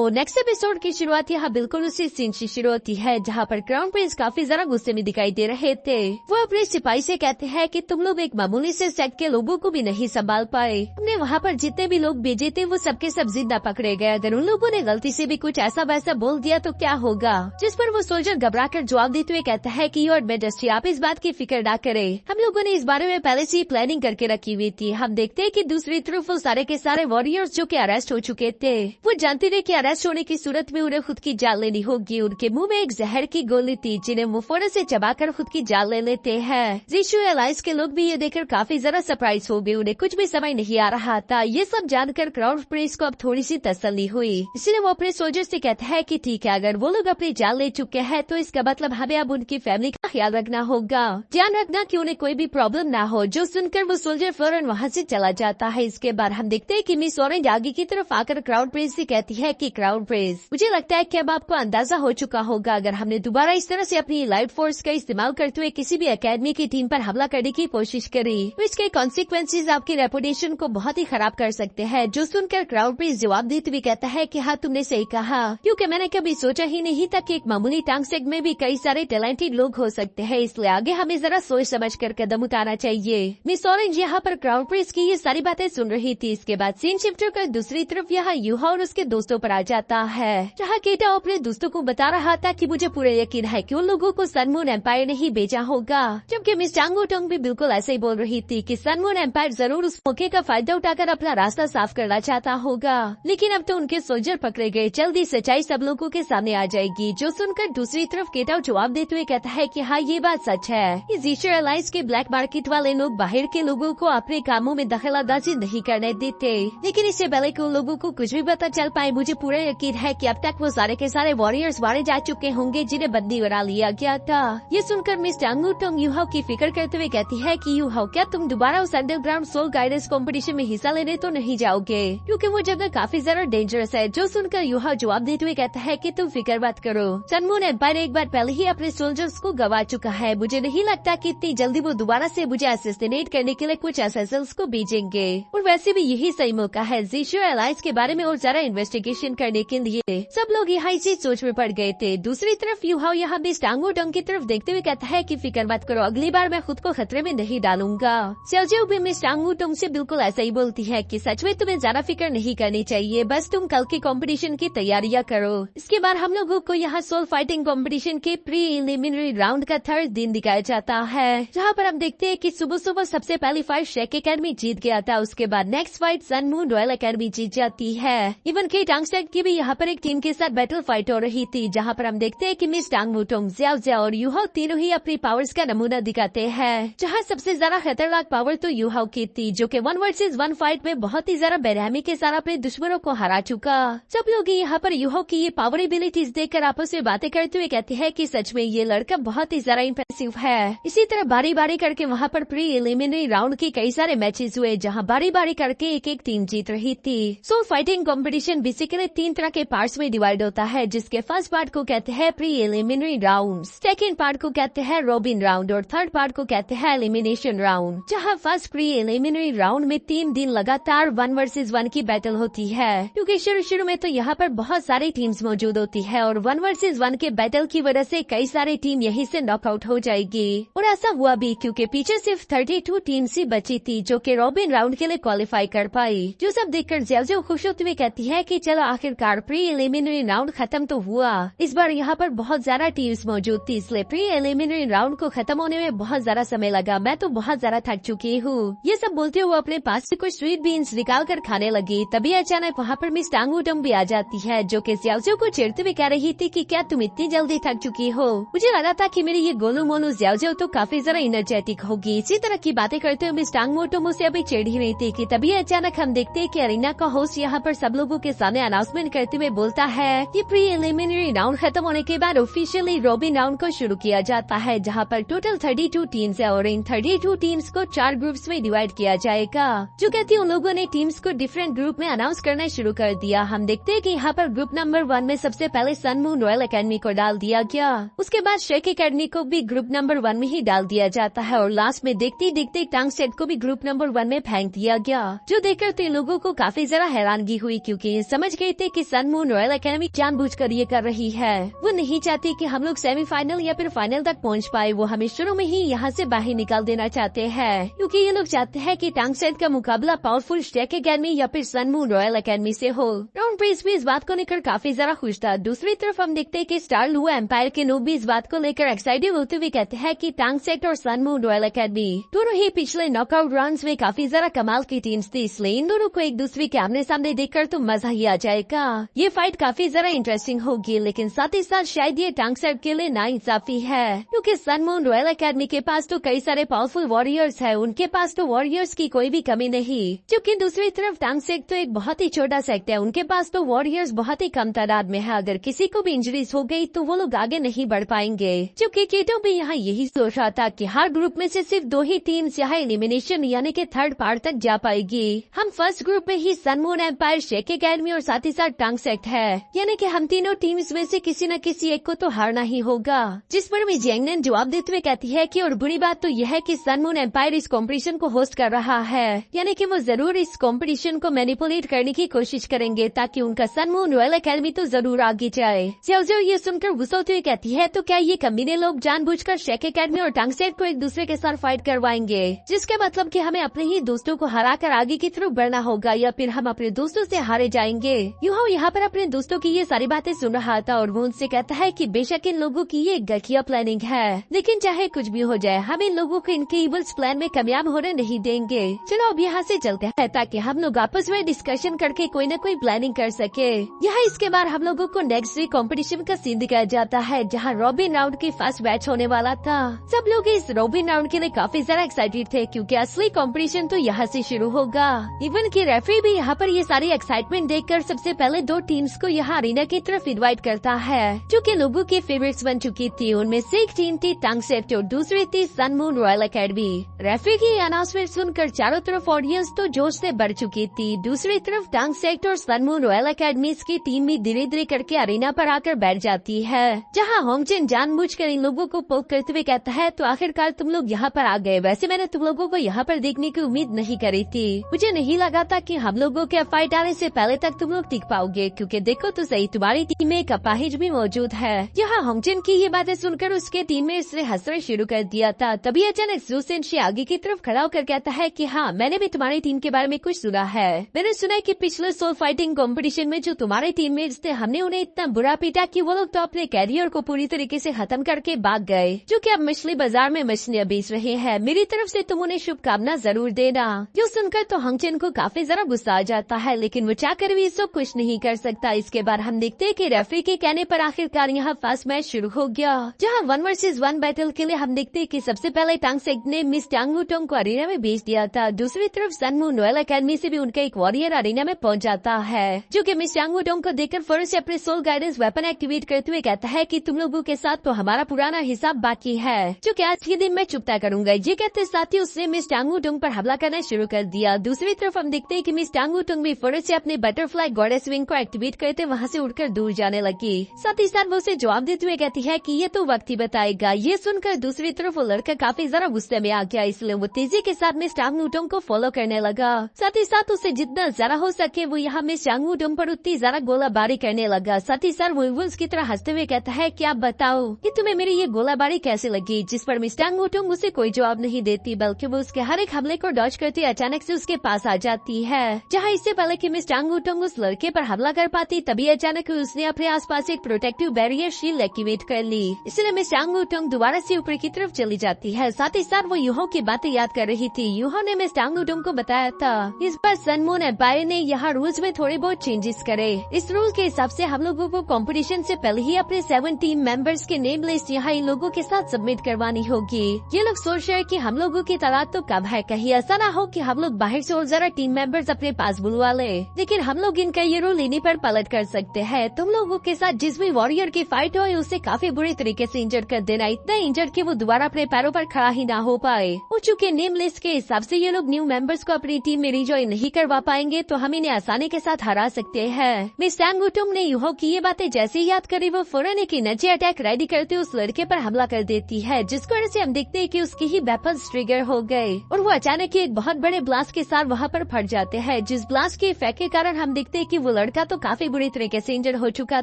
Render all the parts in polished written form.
तो next episode की शुरुआत यहाँ बिल्कुल उसी सीन से शुरू होती है जहाँ पर क्राउन प्रिंस काफी ज्यादा गुस्से में दिखाई दे रहे थे। वो अपने सिपाही से कहते हैं कि तुम लोग एक मामूली से सेट के लोगों को भी नहीं संभाल पाए। हमने वहाँ पर जितने भी लोग भेजे थे वो सबके सब जिंदा पकड़े गए। अगर उन लोगों ने गलती से भी कुछ ऐसा वैसा बोल दिया तो क्या होगा। जिस पर वो सोल्जर घबरा कर जवाब देते हुए कहता है कि योर मैजेस्टी आप इस बात की फिक्र ना करें, हम लोगों ने इस बारे में पहले से ही प्लानिंग करके रखी हुई थी। हम देखते हैं कि दूसरी तरफ वो सारे के सारे वॉरियर्स जो कि अरेस्ट हो चुके थे वो जानते थे कि अरेस्ट होने की सूरत में उन्हें खुद की जान लेनी होगी। उनके मुंह में एक जहर की गोली थी जिन्हें वो फौरन से चबाकर खुद की जान ले लेते हैं। जीशु एलाइंस के लोग भी ये देखकर काफी ज्यादा सरप्राइज हो गए। उन्हें कुछ भी समझ नहीं आ रहा था। ये सब जानकर क्राउन प्रिंस को अब थोड़ी सी तसल्ली हुई, इसलिए वो अपने सोल्जर से कहता है कि ठीक है, अगर वो लोग अपनी जान ले चुके हैं तो इसका मतलब हमें अब उनकी फैमिली का ख्याल रखना होगा। ध्यान रखना कि उन्हें कोई भी प्रॉब्लम ना हो। जो सुनकर वो सोल्जर फौरन वहाँ से चला जाता है। इसके बाद हम देखते हैं कि मिस ऑरेंज आगे की तरफ आकर क्राउन प्रिंस से कहती है कि क्राउन प्रिंस, मुझे लगता है कि अब आपको अंदाजा हो चुका होगा अगर हमने दोबारा इस तरह से अपनी लाइट फोर्स का इस्तेमाल करते हुए किसी भी एकेडमी की टीम पर हमला करने की कोशिश करी तो इसके कॉन्सिक्वेंसेज आपकी रेपुटेशन को बहुत ही खराब कर सकते हैं। जो सुनकर क्राउन प्रिंस जवाब देते हुए कहता है कि हाँ, तुमने सही कहा, क्योंकि मैंने कभी सोचा ही नहीं था कि एक मामूली टांग सेग में भी कई सारे टैलेंटेड लोग हो सकते हैं। इसलिए आगे हमें जरा सोच समझ कर कदम उठाना चाहिए। मिस ऑरेंज यहाँ पर क्राउन प्रिंस की ये सारी बातें सुन रही थी। इसके बाद सीन शिफ्ट कर दूसरी तरफ यहाँ यूहा और उसके दोस्तों पर आ जाता है, जहाँ केटा अपने दोस्तों को बता रहा था कि मुझे पूरा यकीन है कि उन लोगों को सन मून एम्पायर ने ही भेजा होगा। जबकि मिस टांगो टोंग भी बिल्कुल ऐसे ही बोल रही थी कि सन मून एम्पायर जरूर उस मौके का फायदा उठाकर अपना रास्ता साफ करना चाहता होगा। लेकिन अब तो उनके सोल्जर पकड़े गए, जल्दी सच्चाई सब लोगों के सामने आ जाएगी। जो सुनकर दूसरी तरफ केटा जवाब देते हुए कहता है कि हाँ, ये बात सच है। इस जीशर एलायंस के ब्लैक मार्केट वाले लोग बाहर के लोगों को अपने कामों में दखलअंदाजी नहीं करने देते, लेकिन इससे पहले कि उन लोगों को कुछ भी पता चल पाए मुझे पूरा यकीन है कि अब तक वो सारे के सारे वॉरियर्स मारे जा चुके होंगे जिन्हें बंदी बना लिया गया था। ये सुनकर मिस टांगू टोंग यूहाओ की फिक्र करते हुए कहती है कि यूहाओ, क्या तुम दोबारा उस अंडरग्राउंड सोल गाइडेंस कंपटीशन में हिस्सा लेने तो नहीं जाओगे, क्योंकि वो जगह काफी ज्यादा डेंजरस है। जो सुनकर यूहाओ जवाब देते हुए कहता है कि तुम फिक्र मत करो, सन मून एम्पायर एक बार पहले ही अपने सोल्जर्स को गवा चुका है। मुझे नहीं लगता कि इतनी जल्दी वो दोबारा से मुझे असिस्टेनेट करने के लिए कुछ एसएसएल्स को भेजेंगे। और वैसे भी यही सही मौका है जीशर एलायंस के बारे में और ज्यादा इन्वेस्टिगेशन करने के लिए। सब लोग यहाँ इसी सोच में पड़ गए थे। दूसरी तरफ यूहाओ यहाँ भी टांगो टोंग की तरफ देखते हुए कहता है कि फिक्र मत करो, अगली बार मैं खुद को खतरे में नहीं डालूंगा। सेल्जियो भी मिस टांगो टोंग से बिल्कुल ऐसा ही बोलती है कि सच में तुम्हें ज्यादा फिक्र नहीं करनी चाहिए, बस तुम कल के कंपटीशन की तैयारियां करो। इसके बाद हम लोगों को यहाँ सोल फाइटिंग कंपटीशन के प्री इलिमिनरी राउंड का थर्ड दिन दिखाया जाता है, जहाँ पर हम देखते हैं कि सुबह सुबह सबसे पहली फाइट शेक एकेडमी जीत गया था। उसके बाद next fight Sun Moon Royal Academy जीत जाती है। इवन के टांगसेट की भी यहाँ पर एक टीम के साथ बैटल फाइट हो रही थी, जहाँ पर हम देखते हैं कि मिस टांग वुटोंग, ज़ियाओ ज़ियाओ और यूहाओ तीनों ही अपनी पावर्स का नमूना दिखाते हैं। जहाँ सबसे ज्यादा खतरनाक पावर तो यूहाओ की थी, जो कि 1 वर्सेस 1 फाइट में बहुत ही ज्यादा बेरहमी के साथ अपने दुश्मनों को हरा चुका। सब लोग यहाँ पर यूहाओ की ये पावर एबिलिटीज देखकर आपस में बातें करते हुए कहते हैं कि सच में ये लड़का बहुत ही ज्यादा इम्प्रेसिव है। इसी तरह बारी बारी करके वहाँ पर प्री एलिमिनरी राउंड के कई सारे मैचेस हुए, जहाँ बारी बारी करके एक एक टीम जीत रही थी। सोल फाइटिंग कंपटीशन बेसिकली 3 तरह के पार्ट्स में डिवाइड होता है, जिसके फर्स्ट पार्ट को कहते हैं प्री एलिमिनरी राउंड, सेकेंड पार्ट को कहते हैं रोबिन राउंड और थर्ड पार्ट को कहते हैं एलिमिनेशन राउंड। जहाँ फर्स्ट प्री एलिमिनरी राउंड में 3 दिन लगातार 1 वर्सेस 1 की बैटल होती है, क्योंकि शुरू में तो यहाँ पर बहुत सारी टीम्स मौजूद होती है और 1 वर्सेस 1 के बैटल की वजह से कई सारी टीम यहीं से नॉकआउट हो जाएगी। और ऐसा हुआ भी, क्योंकि पीछे सिर्फ 32 टीम्स ही बची थी जो कि रॉबिन राउंड के लिए क्वालिफाई कर पाई। जो सब देखकर ज़ियाओ खुश होते हुए कहती है कि चलो आखिरकार प्री एलिमिनरी राउंड खत्म तो हुआ। इस बार यहाँ पर बहुत ज्यादा टीम्स मौजूद थी, इसलिए प्री एलिमिनरी राउंड को खत्म होने में बहुत ज्यादा समय लगा। मैं तो बहुत ज्यादा थक चुकी हूँ। ये सब बोलते हुए अपने पास से कुछ स्वीट बीन्स निकाल कर खाने लगी। तभी अचानक वहाँ पर मिस टांग वुटोंग भी आ जाती है, जो कि ज़ियाओ को चिढ़ते हुए कह रही थी कि क्या तुम इतनी जल्दी थक चुकी हो। मुझे लगा था कि मेरी ये गोलू मोलू ज़ियाओ तो काफी ज्यादा एनर्जेटिक होगी। इसी तरह की बातें करते हुए मिस टांग वुटोंग मुझसे अभी चिढ़ ही रही थी कि तभी अचानक हम देखते हैं कि अरीना का होस्ट यहाँ पर सब लोगों के सामने अनाउंसमेंट करते हुए बोलता है कि प्री एलिमिनरी राउंड खत्म होने के बाद ऑफिशियली रोबिन राउंड को शुरू किया जाता है, जहाँ पर टोटल 32 टीम्स है और इन 32 टीम्स को 4 ग्रुप्स में डिवाइड किया जाएगा। जो कहती है उन लोगों ने टीम्स को डिफरेंट ग्रुप में अनाउंस करना शुरू कर दिया। हम देखते हैं कि यहाँ पर ग्रुप नंबर 1 में सबसे पहले सन मून रॉयल एकेडमी को डाल दिया गया। उसके बाद शेक एकेडमी को भी ग्रुप नंबर 1 में ही डाल दिया जाता है और लास्ट में देखते देखते टांगसेट को भी ग्रुप नंबर 1 में फेंक दिया गया। जो देखकर तो इन लोगों को काफी ज्यादा हैरानगी हुई, क्योंकि समझ गए थे कि सन मून रॉयल एकेडमी जानबूझकर ये कर रही है। वो नहीं चाहती कि हम लोग सेमीफाइनल या फिर फाइनल तक पहुंच पाए। वो हमें शुरू में ही यहाँ से बाहर निकाल देना चाहते हैं, क्योंकि ये लोग चाहते हैं कि टांग सेट का मुकाबला पावरफुल स्टेक एकेडमी या फिर सन मून रॉयल एकेडमी से हो। क्राउन प्रिंस भी इस बात को लेकर काफी ज्यादा खुश था। दूसरी तरफ हम देखते हैं कि स्टार लुआ एम्पायर के लोग भी इस बात को लेकर एक्साइटेड होते हुए कहते हैं कि टांग सेट और सन मून रॉयल एकेडमी दोनों ही पिछले नॉकआउट राउंड्स में काफी ज्यादा कमाल की टीम्स थी, इसलिए इन दोनों को एक दूसरे के आमने सामने देखकर तो मजा ही आ जाएगा। ये फाइट काफी ज्यादा इंटरेस्टिंग होगी, लेकिन साथ ही साथ शायद ये टांग सेट के लिए नाइंसाफी है, क्योंकि सन मून रॉयल एकेडमी के पास तो कई सारे पावरफुल वॉरियर्स है, उनके पास तो वॉरियर्स की कोई भी कमी नहीं। जबकि दूसरी तरफ टांग सेट तो एक बहुत ही छोटा सेक्ट है, उनके पास तो वॉरियर्स बहुत ही कम तादाद में है। अगर किसी को भी इंजरीज हो गई तो वो लोग आगे नहीं बढ़ पाएंगे। जबकि कीटो भी यहाँ यही सोच रहा था कि हर ग्रुप में से सिर्फ 2 ही टीम्स यहाँ एलिमिनेशन यानी कि थर्ड पार्ट तक जा पाएगी। हम फर्स्ट ग्रुप में ही Sun Moon Empire, Shake Academy और साथ ही साथ टांग सेट है, यानी कि हम तीनों टीम्स में से किसी न किसी एक को तो हारना ही होगा। जिस पर मी जेंगनेन जवाब देते हुए कहती है कि और बुरी बात तो यह है कि सन मून एम्पायर इस कंपटीशन को होस्ट कर रहा है, यानी कि वो जरूर इस कंपटीशन को मैनिपुलेट करने की कोशिश करेंगे ताकि उनका सन मून रॉयल एकेडमी तो जरूर आगे जाए। ज़्याओ ये सुनकर गुस्सा होते हुए कहती है तो क्या ये कमीने लोग जानबूझकर शेक एकेडमी और टांग सेट को एक दूसरे के साथ फाइट करवाएंगे, जिसके मतलब कि हमें अपने ही दोस्तों को हराकर आगे की तरफ बढ़ना होगा या फिर हम अपने दोस्तों से हारे जाएंगे। यूहो यहाँ पर अपने दोस्तों की ये सारी बातें सुन रहा था और वो उनसे कहता है कि बेशक इन लोगों की ये घटिया प्लानिंग है, लेकिन चाहे कुछ भी हो जाए हम इन लोगों को इनके इवल्स प्लान में कामयाब होने नहीं देंगे। चलो अब यहाँ से चलते हैं ताकि हम लोग आपस में डिस्कशन करके कोई न कोई प्लानिंग कर सके। यहाँ इसके बाद हम लोगों को नेक्स्ट वीक कॉम्पिटिशन का सीन दिखाया जाता है, जहाँ रॉबिन राउंड की फर्स्ट मैच होने वाला था। सब लोग इस रॉबिन राउंड के लिए काफी ज्यादा एक्साइटेड थे, क्योंकि असली कॉम्पिटिशन तो यहाँ से शुरू होगा। इवन की रेफरी भी यहाँ पर ये सारी एक्साइटमेंट देखकर सबसे पहले 2 टीम्स को यहाँ अरीना की तरफ इनवाइट करता है, जो कि लोगों की फेवरेट्स बन चुकी थी। उनमें से एक टीम थी टांग सेट और दूसरी थी Sun Moon Royal Academy. Referee की अनाउंसमेंट सुनकर चारों तरफ ऑडियंस तो जोश से भर चुकी थी। दूसरी तरफ टांग सेट और सन मून रॉयल एकेडमी की टीम भी धीरे धीरे करके अरीना पर आकर बैठ जाती है, जहाँ होंगजिन जानबूझकर इन लोगों को पोक करते हुए कहता है तो आखिरकार तुम लोग यहाँ पर आ गए। वैसे मैंने तुम लोगों को यहाँ पर देखने की उम्मीद नहीं करी थी। मुझे नहीं लगा था कि हम लोगों के फाइट आने से पहले तक तुम लोग टिक पाओगे, क्योंकि देखो तो सही तुम्हारी टीम में एक अपाहिज भी मौजूद है। यहाँ होंगजिन की ये बातें सुनकर उसके टीम में इसने हंसना शुरू कर दिया था। तभी अचानक ज़ूसेनशी आगे की तरफ खड़ा होकर कहता है कि हाँ, मैंने भी तुम्हारी टीम के बारे में कुछ सुना है। मैंने सुना है कि पिछले सोल फाइटिंग कंपटीशन में जो तुम्हारे टीममेट्स थे, हमने उन्हें इतना बुरा पीटा कि वो लोग तो अपने कैरियर को पूरी तरीके से खत्म करके भाग गए, जो कि अब मछली बाजार में मछलियाँ बेच रहे हैं। मेरी तरफ से तुम उन्हें शुभकामना जरूर देना। जो सुनकर तो होंगजिन को काफी जरा गुस्सा आ जाता है, लेकिन वो चाहकर भी इसको कुछ नहीं कर सकता। इसके बाद हम देखते हैं कि रेफरी के कहने पर आखिरकार यहाँ फर्स्ट मैच शुरू हो गया, जहाँ 1 वर्सेस 1 बैटल के लिए हम देखते हैं कि सबसे पहले टांग सेट ने मिस टांग वुटोंग को अरीना में भेज दिया था। दूसरी तरफ सन मून रॉयल एकेडमी से भी उनका एक वॉरियर अरीना में पहुंच जाता है, जो कि मिस टांग वुटोंग को देखकर फौरन से अपने सोल गाइडेंस वेपन एक्टिवेट करते हुए कहता है कि तुम लोगों के साथ तो हमारा पुराना हिसाब बाकी है, जो कि आज के दिन मैं चुकता करूंगा। ये कहते साथ ही उसने मिस टांग वुटोंग पर हमला करना शुरू कर दिया। दूसरी तरफ हम देखते हैं कि मिस टांग वुटोंग भी फौरन से अपने बटरफ्लाई गॉडेस विंग को एक्टिवेट करते वहाँ से उड़कर दूर जाने लगी। साथ ही साथ वो उसे जवाब देते हुए कहती है कि ये तो वक्त ही बताएगा। ये सुनकर दूसरी तरफ वो लड़का काफी जरा गुस्से में आ गया, इसलिए वो तेजी के साथ मिस टांग वुटोंग को फॉलो करने लगा। साथ ही साथ उसे जितना ज्यादा हो सके वो यहाँ मिस टांग वुटोंग पर उतनी ज्यादा गोलाबारी करने लगा। साथ ही साथ वो इवल्स की तरह हंसते हुए कहता है कि आप बताओ कि तुम्हें मेरी ये गोलाबारी कैसे लगी, जिस पर मिस टांग वुटोंग उसे कोई जवाब नहीं देती, बल्कि वो उसके हर एक हमले को डॉज करती अचानक से उसके पास आ जाती है। जहाँ इससे पहले कि मिस टांग वुटोंग उस लड़के पर हमला कर पाती, तभी अचानक उसने अपने आसपास एक प्रोटेक्टिव बैरियर शील्ड एक्टिवेट कर ली। इसलिए मिस टांग वुटोंग दोबारा से ऊपर की तरफ चली जाती है। साथ ही साथ वो यूहो की बातें याद कर रही थी। यूहो ने मिस टांग वुटोंग को बताया था इस बार सन मून एम्पायर ने यहाँ रूल्स में थोड़े बहुत चेंजेस करे। इस रूल के हिसाब से हम लोगों को कंपटीशन से पहले ही अपने 7 टीम मेंबर्स के नेम लिस्ट यहाँ इन लोगों के साथ सबमिट करवानी होगी। ये लोग सोच रहे कि हम लोगों की तादाद तो कम है, कहीं ऐसा ना हो कि हम लोग बाहर से और जरा टीम मेंबर्स अपने पास बुलवा ले, लेकिन हम लोग इनका ये रूल इन्हीं पर पलट कर सकते हैं। तुम लोगों के साथ जिस भी वॉरियर की फाइट हो उसे काफी बुरी तरीके से इंजर कर देना, इतना इंजर कि वो दोबारा अपने पैरों पर खड़ा ही ना हो पाए। हो चुके नेम लिस्ट के हिसाब से ये लोग न्यू मेंबर्स को अपनी टीम में रिजॉइन नहीं करवा पाएंगे, तो हम इन्हें आसानी के साथ हरा सकते हैं। मिस टांग वुटोंग ने यूहो की ये बातें जैसे ही याद करी, वो फौरन एक एनर्जी अटैक रेडी करते उस लड़के पर हमला कर देती है, जिसकी वजह से हम देखते हैं कि उसकी ही वेपन्स ट्रिगर हो गए और वो अचानक एक बहुत बड़े ब्लास्ट के साथ वहाँ पर फट जाते हैं। जिस ब्लास्ट के इफेक्ट के कारण हम देखते हैं कि वो लड़का तो काफी बुरी तरीके से इंजर्ड हो चुका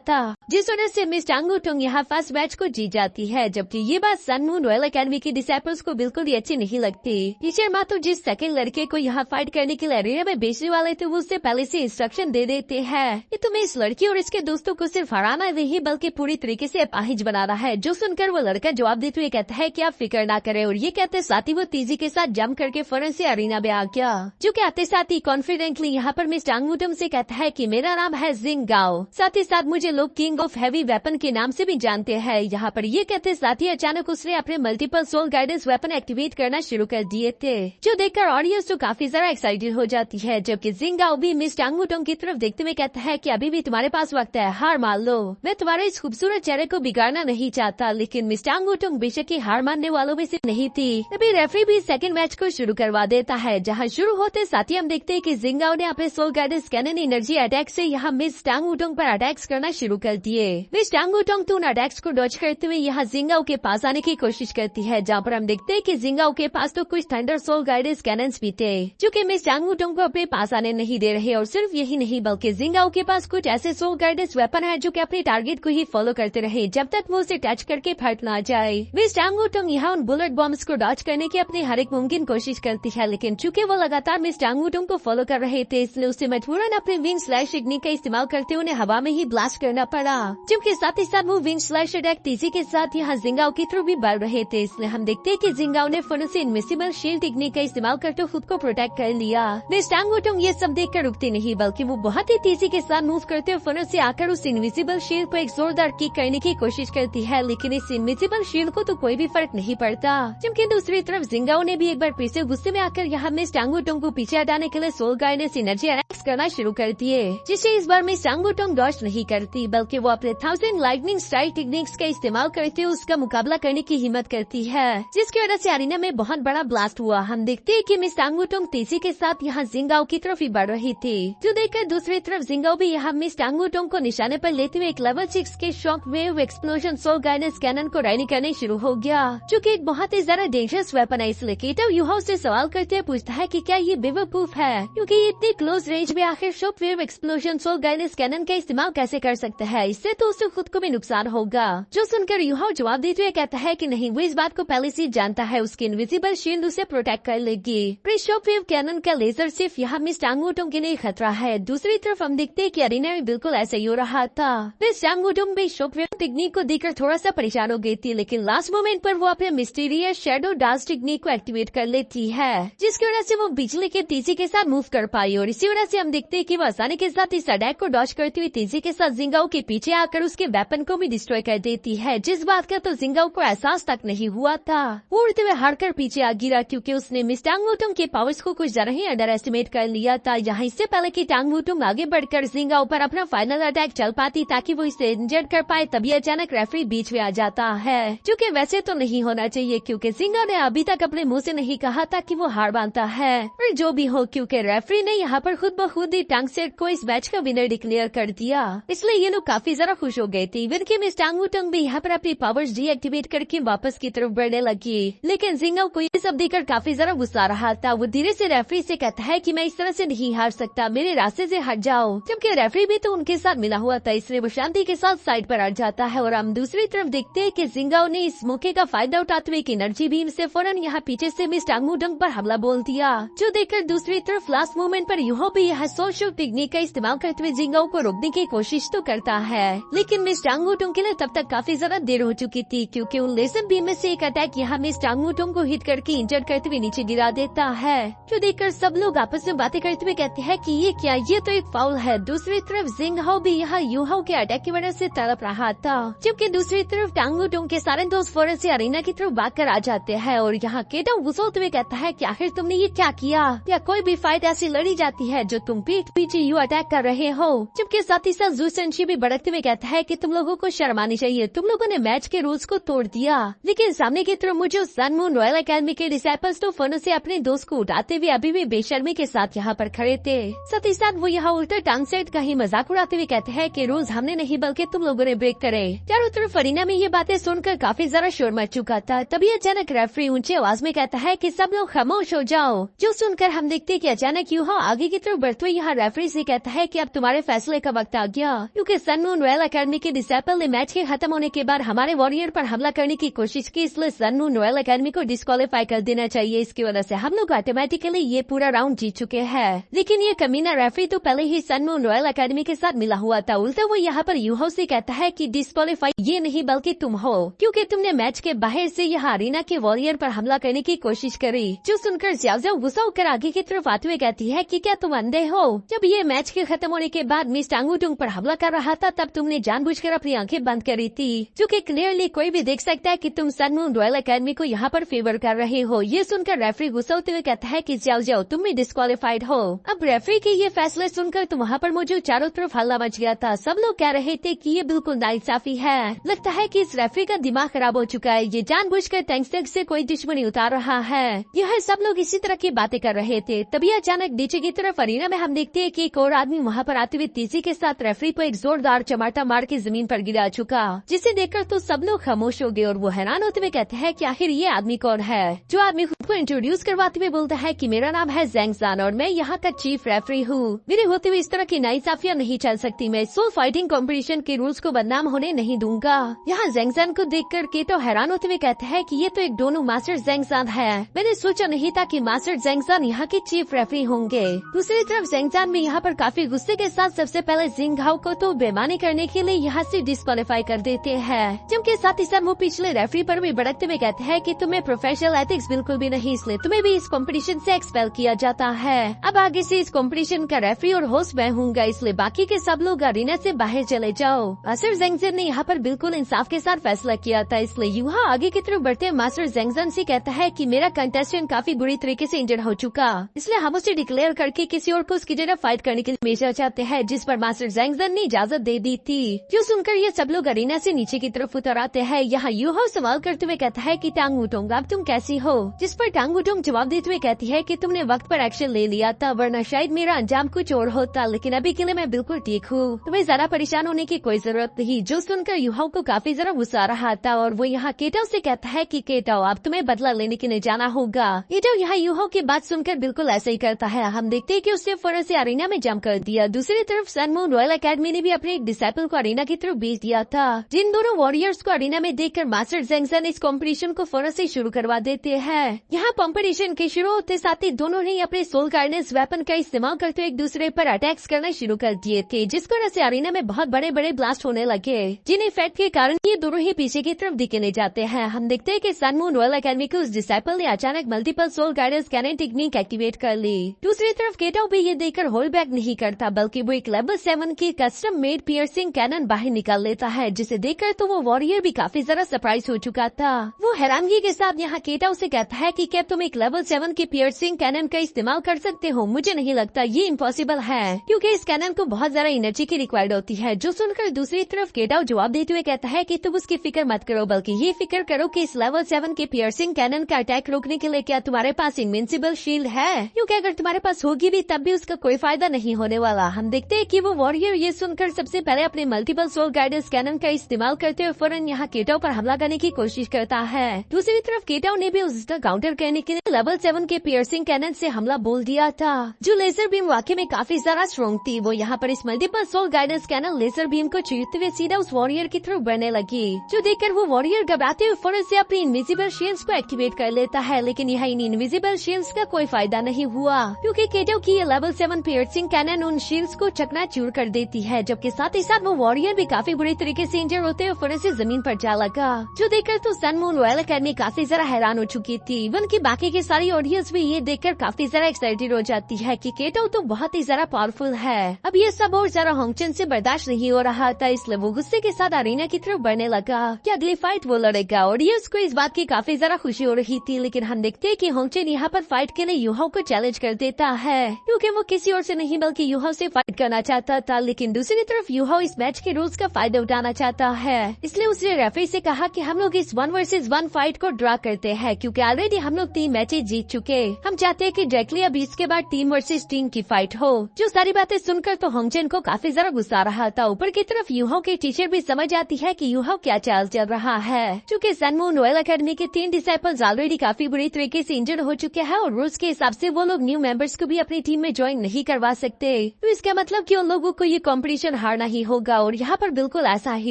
था, जिस वजह से मिस टांग वुटोंग यहाँ फर्स्ट मैच को जीत जाती है। जबकि ये बात सन मून रॉयल एकेडमी के डिसाइपल्स को बिल्कुल भी अच्छी नहीं लगती। टीचर मातो जिस सेकंड लड़के को यहाँ फाइट करने के लिए एरिया में बेचने वाले थे वो उससे पहले से इंस्ट्रक्शन दे देते हैं कि तुम्हें इस लड़की और इसके दोस्तों को सिर्फ हराना नहीं बल्कि पूरी तरीके से अपाहिज बनाना है। जो सुनकर वो लड़का जवाब देते हुए कहता है कि आप फिक्र ना करें, और ये कहते साथ ही वो तेजी के साथ जंप करके फौरन से अरीना में आ गया, जो कि आते साथ ही कॉन्फिडेंटली यहाँ पर मिस टांग वुटोंग से कहता है कि मेरा नाम है जिंग गाओ, साथ ही साथ मुझे लोग किंग ऑफ हैवी वेपन के नाम से भी जानते हैं। यहाँ पर ये कहते साथ ही अचानक उसने अपने multiple soul guidance weapon activate करना शुरू कर दिए थे, जो देखकर ऑडियंस तो काफी ज्यादा एक्साइटेड हो जाती है। जबकि जिंग गाओ भी मिस टांग वुटोंग की तरफ देखते हुए कहता है कि अभी भी तुम्हारे पास वक्त है, हार मान लो, मैं तुम्हारे इस खूबसूरत चेहरे को बिगाड़ना नहीं चाहता। लेकिन मिस टांग वुटोंग बेशक ही हार मानने वालों में से नहीं थी। तभी रेफरी भी सेकंड मैच को शुरू करवा देता है, जहां शुरू होते साथ ही हम देखते हैं कि जिंग गाओ ने अपने soul guidance cannon energy attack से यहाँ मिस टांग वुटोंग पर अटैक्स करना शुरू कर दिए। मिस टांग वुटोंग तो उन अटैक्स को डॉज करते हुए यहाँ जिंग गाओ के पास आने की कोशिश करती है, जहाँ पर हम देखते हैं कि जिंग गाओ के पास तो कुछ थंडर सोल गाइडेंस कैनन्स भी थे, जो कि मिस टांग वुटोंग को अपने पास आने नहीं दे रहे। और सिर्फ यही नहीं बल्कि जिंग गाओ के पास कुछ ऐसे सोल गाइडेंस वेपन है जो कि अपने टारगेट को ही फॉलो करते रहे जब तक वो उसे टच करके फट ना जाए। मिस टांग वुटोंग यहाँ उन बुलेट बॉम्ब्स को डॉज करने की अपनी हर एक मुमकिन कोशिश करती है, लेकिन चूंकि वो लगातार मिस टांग वुटोंग को फॉलो कर रहे थे इसलिए उसे मजबूरन अपने विंग स्लैश टेक्निक का इस्तेमाल करते उन्हें हवा में ही ब्लास्ट करना पड़ा, जबकि साथ ही साथ वो विंग स्लैश अटैक तेजी के साथ यहाँ जिंग गाओ की तरफ भी बढ़ रहे थे। इसलिए हम देखते हैं कि जिंग गाओ ने फौरन से इनविजिबल शील्ड टेक्निक का इस्तेमाल करते खुद को प्रोटेक्ट कर लिया। मिस टांग वुटोंग ये सब देख कर रुकती नहीं बल्कि वो बहुत ही तेजी के साथ मूव करते हुए फौरन से आकर उस इनविजिबल शील्ड को एक जोरदार किक करने की कोशिश करती है, लेकिन इस इनविजिबल शील्ड को तो कोई भी फर्क नहीं पड़ता। जबकि दूसरी तरफ जिंग गाओ ने भी एक बार फिर से गुस्से में आकर यहाँ मिस टांग वुटोंग को पीछे हटाने के लिए सोल गाइडेंस एनर्जी अटैक्स करना शुरू कर दिए, जिसे इस बार मिस टांग वुटोंग डॉज नहीं करती बल्कि वो अपने 1000 लाइटनिंग स्ट्राइक टेक्निक्स का इस्तेमाल करते हुए उसका मुकाबला करने की हिम्मत करती है, जिसकी वजह से अरीना में बहुत बड़ा ब्लास्ट हुआ। हम देखते हैं कि मिस टांग वुटोंग तेजी के साथ यहाँ जिंग गाओ की तरफ ही बढ़ रही थी, जो देखकर दूसरी तरफ जिंग गाओ भी यहाँ मिस टांग वुटोंग को निशाने पर लेते हुए एक लेवल 6 के shock wave explosion soul guidance cannon को रेडी करने शुरू हो गया, जो कि एक बहुत ही ज्यादा डेंजरस वेपन है। इसलिए केटो यूहा से सवाल करते हुए पूछता है कि क्या ये बेवकूफ है, क्योंकि ये इतनी क्लोज रेंज में आखिर shock wave explosion soul guidance cannon का इस्तेमाल कैसे कर सकता है, इससे तो उसे खुद को भी नुकसान होगा। जो सुनकर यूहा जवाब देते हुए कहता है कि नहीं, वो इस बात को पहले से जानता है, उसकी इनविजिबल शील्ड उसे प्रोटेक्ट कर लेगी। शॉक वेव कैनन का लेजर सिर्फ यहाँ मिस टांग वुटोंग के लिए खतरा है। दूसरी तरफ हम देखते हैं कि अरीना में बिल्कुल ऐसा ही हो रहा था। मिस टांग वुटोंग भी शॉक वेव टेक्निक को देखकर थोड़ा सा परेशान हो गई थी, लेकिन लास्ट मोमेंट पर वो अपने मिस्टीरियस शैडो डांस टेक्निक को एक्टिवेट कर लेती है, जिसकी वजह से वो बिजली के तेजी के साथ मूव कर पाई। और इसी वजह से हम देखते हैं कि वो आसानी के साथ इस अटैक को डॉज करती हुई तेजी के साथ जिंग गाओ के पीछे आकर उसके वेपन को भी डिस्ट्रॉय कर देती है, जिस बात का तो जिंग गाओ को एहसास तक नहीं हुआ था। वो उड़ते हुए हारकर पीछे आ गिरा क्योंकि उसने मिस टांग वुटोंग के पावर्स को कुछ ज्यादा ही अंडर एस्टिमेट कर लिया था। यहाँ इससे पहले कि टांग वुटोंग आगे बढ़कर जिंग गाओ पर अपना फाइनल अटैक चल पाती ताकि वो इसे इंजर्ड कर पाए, तभी अचानक रेफरी बीच में आ जाता है, जो कि वैसे तो नहीं होना चाहिए क्योंकि जिंग गाओ ने अभी तक अपने मुंह से नहीं कहा था कि वो हार मानता है। और जो भी हो, क्योंकि रेफरी ने यहाँ पर खुद ब खुद ही टांग सेट को इस मैच का विनर डिक्लेयर कर दिया, इसलिए ये लोग काफी ज्यादा खुश हो गए थे। इवन कि मिस टांग वुटोंग भी यहाँ पर अपनी पावर्स डीएक्टिवेट करके वापस की तरफ बढ़ने लगी, लेकिन जिंग गाओ को ये सब देखकर काफी ज्यादा गुस्सा आ रहा था। वो धीरे से रेफरी से कहता है कि मैं इस तरह से नहीं हार सकता, मेरे रास्ते से हट जाओ, जबकि रेफरी भी तो उनके साथ मिला हुआ था, इसलिए वो शांति के साथ साइड पर हट जाता है। और हम दूसरी तरफ देखते हैं कि जिंग गाओ ने इस मौके का फायदा उठाते हुए एक एनर्जी बीम से फौरन यहाँ पीछे से मिस टांग वुटोंग पर हमला बोल दिया, जो देखकर दूसरी तरफ लास्ट मोमेंट पर यूहो भी यहाँ सोशल टेक्निक का इस्तेमाल करते हुए जिंग गाओ को रोकने की कोशिश तो करता है, लेकिन मिस टांग वुटोंग के लिए तब तक काफी ज्यादा देर हो चुकी थी क्योंकि उन लेजर बीम में से एक अटैक यहाँ मिस टांग वुटोंग को हिट करके इंजर्ड करते हुए नीचे गिरा देता है, जो देखकर सब लोग आपस में बातें करते हुए कहते हैं कि ये क्या, ये तो एक फाउल है। दूसरी तरफ जिंग हाओ भी यहाँ यूहाओ के अटैक की वजह से तड़प रहा था, जबकि दूसरी तरफ टांग वुटोंग के सारे दोस्त फौरन से अरीना की तरफ भागकर आ जाते हैं। और यहाँ केटो गुस्साते हुए कहता है कि आखिर तुमने ये क्या किया, या कोई भी फाइट ऐसी लड़ी जाती है जो तुम पीठ पीछे यू अटैक कर रहे हो, जबकि साथ ही साथ जू सेंशी भी भड़कते हुए कहता है कि तुम लोगों को शर्म आनी चाहिए, तुम लोगों ने मैच के रूल्स को तोड़ दिया। लेकिन सामने की तरफ मुझे सन मून रॉयल एकेडमी के डिसाइपल्स तो फौरन से अपने दोस्त को उठाते हुए अभी भी बेशर्मी के साथ यहाँ पर खड़े थे। साथ ही साथ वो यहाँ उल्टा टांग सेट का ही मजाक उड़ाते हुए कहते हैं कि रूल्स हमने नहीं बल्कि तुम लोगों ने ब्रेक करे। चारों तरफ अरीना में ये बातें सुनकर काफी ज्यादा शोर मच चुका था। तभी अचानक रेफरी ऊंची आवाज में कहता है कि सब लोग खामोश हो जाओ, जो सुनकर हम देखते कि अचानक यूहा आगे की तरफ बढ़ते हुए यहाँ रेफरी से कहता है है कि अब तुम्हारे फैसले का वक्त आ गया, क्योंकि सन मून रॉयल एकेडमी के डिसेबल ने मैच के खत्म होने के बाद हमारे वॉरियर पर हमला करने की कोशिश की, इसलिए सन मून रॉयल एकेडमी को डिस्क्वालीफाई कर देना चाहिए। इसकी वजह से हम लोग ऑटोमेटिकली ये पूरा राउंड जीत चुके हैं। लेकिन ये कमीना रेफरी तो पहले ही सन मून रॉयल एकेडमी के साथ मिला हुआ था। उल्टा वो यहाँ पर यूहो से कहता है कि डिस्क्वालीफाई ये नहीं बल्कि तुम हो, क्योंकि तुमने मैच के बाहर से यहाँ अरीना के वॉरियर पर हमला करने की कोशिश करी। जो सुनकर ज़्याओ गुस्सा होकर आगे की तरफ आते हुए कहती है कि क्या तुम अंधे हो? जब ये मैच के खत्म होने के बाद मिस टांगुटुंग पर हमला कर रहा था तब तुमने जानबूझकर अपनी आंखें बंद करी थी, जो कि क्लियरली कोई भी देख सकता है कि तुम सन मून रॉयल एकेडमी को यहाँ पर फेवर कर रहे हो। ये सुनकर रेफरी गुस्सा होते हुए कहता है कि ज़्याओ तुम भी डिस्क्वालीफाइड हो। अब रेफरी के ये फैसले सुनकर तो वहाँ पर मौजूद चारों तरफ हल्ला मच गया था। सब लोग कह रहे थे कि ये बिल्कुल नाइंसाफी है। लगता है कि इस रेफरी का दिमाग खराब हो चुका है, ये जानबूझकर टैंक्सटैग से कोई दुश्मनी उतार रहा है। यह सब लोग इसी तरह की बातें कर रहे थे। तभी अचानक नीचे की तरफ अरीना में हम देखते हैं कि एक और आदमी वहाँ पर आते हुए तेजी के साथ रेफरी को एक जोरदार चमाटा मार के जमीन पर गिरा चुका, जिसे देखकर तो सब लोग खामोश हो गए और वो हैरान होते हुए कहते हैं कि आखिर ये आदमी कौन है। जो आदमी खुद को इंट्रोड्यूस करवाते हुए बोलता है कि मेरा नाम है ज़ैंग सान और मैं यहाँ का चीफ रेफरी हूँ। मेरे होते हुए इस तरह की नाइंसाफियां नहीं चल सकती। मैं सोल फाइटिंग कंपटीशन के रूल्स को बदनाम होने नहीं दूंगा। यहाँ ज़ैंग सान को देखकर केटो हैरान होते हुए कहते हैं कि ये तो एक डोनू मास्टर ज़ैंग सान है। मैंने सोचा नहीं था कि मास्टर ज़ैंग सान यहाँ के चीफ रेफरी होंगे। दूसरी तरफ ज़ैंग सान भी यहाँ पर काफी गुस्से के साथ सबसे पहले जिंग हाओ को तो बेईमानी करने के लिए यहाँ से डिस्क्वालीफाई कर देते हैं, जबकि साथ ही साथ वो पिछले रेफरी पर भी भड़कते हुए कहते हैं कि तुम्हें प्रोफेशनल एथिक्स बिल्कुल भी नहीं, इसलिए तुम्हें भी इस कंपटीशन से एक्सपेल किया जाता है। अब आगे से इस कंपटीशन का रेफरी और होस्ट मैं हूँगा, इसलिए बाकी के सब लोग अरीना से बाहर चले जाओ। मास्टर ज़ैंगज़न ने यहाँ पर बिल्कुल इंसाफ के साथ फैसला किया था, इसलिए यूहा आगे की तरफ बढ़ते मास्टर ज़ैंगज़न से कहता है कि मेरा कंटेस्टेंट काफी बुरी तरीके से इंजर्ड हो चुका, इसलिए हम उसे डिक्लेयर करके किसी और को उसकी जगह फाइट करने के लिए भेजना चाहते हैं, जिस पर मास्टर ज़ैंगज़न ने इजाजत दे दी थी। जो सुनकर ये सब लोग अरीना से नीचे की तरफ उतर आते हैं। यहाँ यूहो सवाल करते हुए कहता है कि टांग उटोंग अब तुम कैसी हो? जिस पर टांग उटोंग जवाब देते हुए कहती है कि तुमने वक्त पर एक्शन ले लिया था, वरना शायद मेरा अंजाम कुछ और होता, लेकिन अभी के लिए मैं बिल्कुल ठीक हूँ, तुम्हें ज्यादा परेशान होने की कोई जरूरत नहीं। जो सुनकर यूहो को काफी जरा गुस्सा आ रहा था और वो यहाँ केटो से कहता है कि केटो अब तुम्हें बदला लेने के लिए जाना होगा। केटो यहाँ यूहो की बात सुनकर बिल्कुल ऐसा ही करता है। हम देखते हैं कि उसने फौरन से अरीना में जंप कर दिया। दूसरी तरफ सन मून रॉयल एकेडमी ने भी अपने एक डिसाइपल को अरीना की तरफ भेज दिया था। जिन दोनों वॉरियर्स को अरीना में देखकर मास्टर ज़ैंगज़न इस कंपटीशन को फौरन से शुरू करवा देते हैं। यहाँ कंपटीशन के शुरू होते साथ ही दोनों ने अपने सोल गार्डनेस वेपन का इस्तेमाल करते हुए एक दूसरे पर अटैक्स करना शुरू कर दिए थे, जिस वजह से अरीना में बहुत बड़े बड़े ब्लास्ट होने लगे, जिन इफेक्ट के कारण ये दोनों ही पीछे की तरफ दिखने जाते हैं। हम देखते हैं कि सन मून रॉयल एकेडमी के उस डिसाइपल ने अचानक multiple soul guardians cannon technique activate कर ली। दूसरी तरफ केटो भी ये देखकर होल्ड बैक नहीं करता, बल्कि वो एक लेवल 7 की कस्टम मेड पियर्सिंग कैनन बाहर निकाल लेता है, जिसे देखकर तो वो वॉरियर भी काफी जरा सरप्राइज हो चुका था। वो हैरानगी के साथ यहाँ केटो से कहता है कि क्या तुम एक लेवल 7 की पियर्सिंग कैनन का इस्तेमाल कर सकते हो? मुझे नहीं लगता, ये इम्पॉसिबल है, क्योंकि इस कैनन को बहुत ज्यादा एनर्जी की रिक्वायर्ड होती है। जो सुनकर दूसरी तरफ केटो जवाब देते हुए कहता है कि तुम उसकी फिक्र मत करो, बल्कि ये फिक्र करो कि इस लेवल 7 के पियर्सिंग कैनन का अटैक रोकने के लिए क्या तुम्हारे पास इनविंसिबल शील्ड है, क्योंकि अगर तुम्हारे पास होगी भी तब भी उसका कोई फायदा नहीं होने वाला। हम देखते हैं कि वो वॉरियर ये सुनकर सबसे पहले अपने मल्टीपल सोल गाइडेंस कैनन का इस्तेमाल करते हुए फौरन यहाँ केटो पर हमला करने की कोशिश करता है। दूसरी तरफ केटो ने भी उसका काउंटर करने के लिए लेवल 7 के पियर्सिंग कैनन से हमला बोल दिया था, जो लेजर बीम वाकई में काफी ज्यादा स्ट्रॉन्ग थी। वो यहाँ पर इस multiple soul guidance cannon laser beam को चीरते हुए सीधा उस वॉरियर की तरफ बढ़ने लगी, जो देखकर वो वॉरियर घबराते हुए फौरन से अपनी इनविजिबल शील्ड्स को एक्टिवेट कर लेता है। लेकिन यहाँ इन इनविजिबल शील्ड्स का कोई फायदा नहीं हुआ, क्योंकि केटो की ये लेवल 7 पियर्सिंग कैनन उन शील्ड्स को चकनाचूर कर देती है, जबकि साथ ही साथ वो वॉरियर भी काफी बुरी तरीके से इंजर होते हुए फौरन से जमीन पर जा लगा, जो देखकर तो सन मून रॉयल एकेडमी काफी जरा हैरान हो चुकी थी। इवन की बाकी की सारी ऑडियंस भी ये देखकर काफी जरा एक्साइटेड हो जाती है कि केटो तो बहुत ही जरा पावरफुल है। अब ये सब और जरा होंगचन से बर्दाश्त नहीं हो रहा था, इसलिए वो गुस्से के साथ अरीना की तरफ बढ़ने लगा कि अगली फाइट वो लड़ेगा। ऑडियंस को इस बात की काफी जरा खुशी हो रही थी, लेकिन हम देखते हैं कि होंगचन यहाँ पर फाइट के लिए यूहो को चैलेंज कर देता है, क्योंकि वो किसी और से नहीं बल्कि यूहो से फाइट करना चाहता था। लेकिन दूसरी तरफ यूहो इस मैच के रूल्स का फायदा उठाना चाहता है, इसलिए उसने रेफरी से कहा कि हम लोग इस 1 वर्सेस 1 फाइट को ड्रा करते हैं, क्योंकि ऑलरेडी हम लोग 3 मैचेस जीत चुके। हम चाहते हैं कि डायरेक्टली अब इसके बाद टीम वर्सेस टीम की फाइट हो। जो सारी बातें सुनकर तो होंगचन को काफी जरा गुस्सा आ रहा था। ऊपर की तरफ यूहो के टीचर भी समझ आती है कि यूहो क्या चाल चल रहा है, क्योंकि सन मून रॉयल एकेडमी के 3 डिसाइपल्स ऑलरेडी काफी बुरी तरीके से इंजर्ड हो चुके हैं और रूल्स के हिसाब से वो लोग न्यू मेंबर्स को भी अपनी टीम में ज्वाइन नहीं करवा सकते। तो इसका मतलब कि उन लोगों को ये कंपटीशन हारना ही होगा और यहाँ पर बिल्कुल ऐसा ही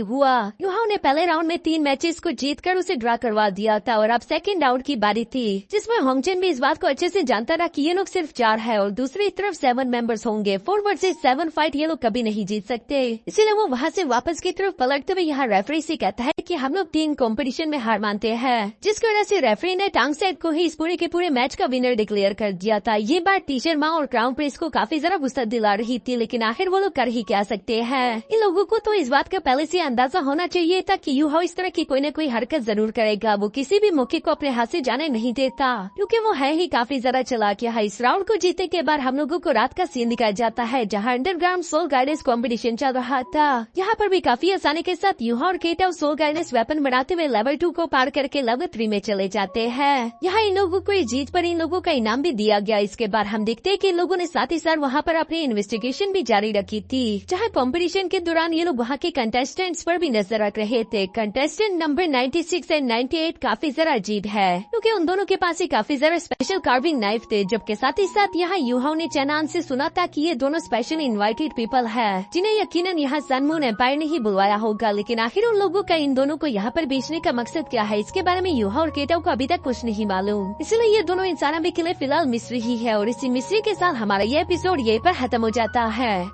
हुआ। युहाओ ने पहले राउंड में 3 मैचेस को जीतकर उसे ड्रा करवा दिया था और अब सेकंड राउंड की बारी थी, जिसमें होंगचेन भी इस बात को अच्छे से जानता था कि ये लोग सिर्फ 4 है और दूसरी तरफ 7 मेंबर्स होंगे। 4 वर्सेस 7 फाइट ये लोग कभी नहीं जीत सकते, इसीलिए वो वहाँ से वापस की तरफ पलटते हुए यहाँ रेफरी से कहता है कि हम लोग 3 कंपटीशन में हार मानते हैं, जिसकी वजह से रेफरी ने टांग सेट को ही इस पूरे के पूरे मैच का विनर डिक्लेयर कर दिया था। ये बात टीचर माँ और क्राउन प्रिंस को काफी जरा गुस्सा दिला रही थी, लेकिन आखिर वो लोग कर ही क्या सकते हैं। इन लोगों को तो इस बात का पहले से अंदाजा होना चाहिए था कि युहाओ इस तरह की कोई न कोई हरकत जरूर करेगा। वो किसी भी मौके को अपने हाथ से जाने नहीं देता, क्योंकि वो है ही काफी जरा चालाक है। इस राउंड को जीतने के बाद हम लोगों को रात का सीन दिखाया जाता है, जहाँ अंडरग्राउंड सोल गाइडेंस कॉम्पिटिशन चल रहा था। यहाँ पर भी काफी आसानी के साथ युहाओ और केटा सोल गाइडेंस वेपन बनाते हुए लेवल 2 को पार करके लेवल 3 में चले जाते हैं। यहाँ इन लोगों को इस जीत पर इन लोगों का इनाम भी दिया गया। इसके बाद हम देखते हैं कि इन लोगों ने साथ ही साथ वहाँ पर अपनी इन्वेस्टिगेशन भी जारी रखी थी, जहाँ कंपटीशन के दौरान ये लोग वहाँ के कंटेस्टेंट्स पर भी नजर रख रहे थे। कंटेस्टेंट नंबर 96 एंड 98 काफी जरा अजीब है, क्योंकि उन दोनों के पास ही काफी जरा स्पेशल कार्विंग नाइफ थे, जबकि साथ ही साथ यहाँ युहाओ ने चैनान से सुना था कि ये दोनों स्पेशल इनवाइटेड पीपल है, जिन्हें यकीनन यहाँ सन मून एम्पायर ने ही बुलवाया होगा। लेकिन आखिर उन लोगों का इन दोनों को यहाँ पर बेचने का मकसद क्या है, इसके बारे में युहाओ और केटा को अभी तक कुछ नहीं मालूम। इसलिए ये दोनों इंसान अभी के लिए फिलहाल मिस्री ही है। और इसी मिस्री के साथ हमारा ये एपिसोड यहीं पर खत्म हो जाता है।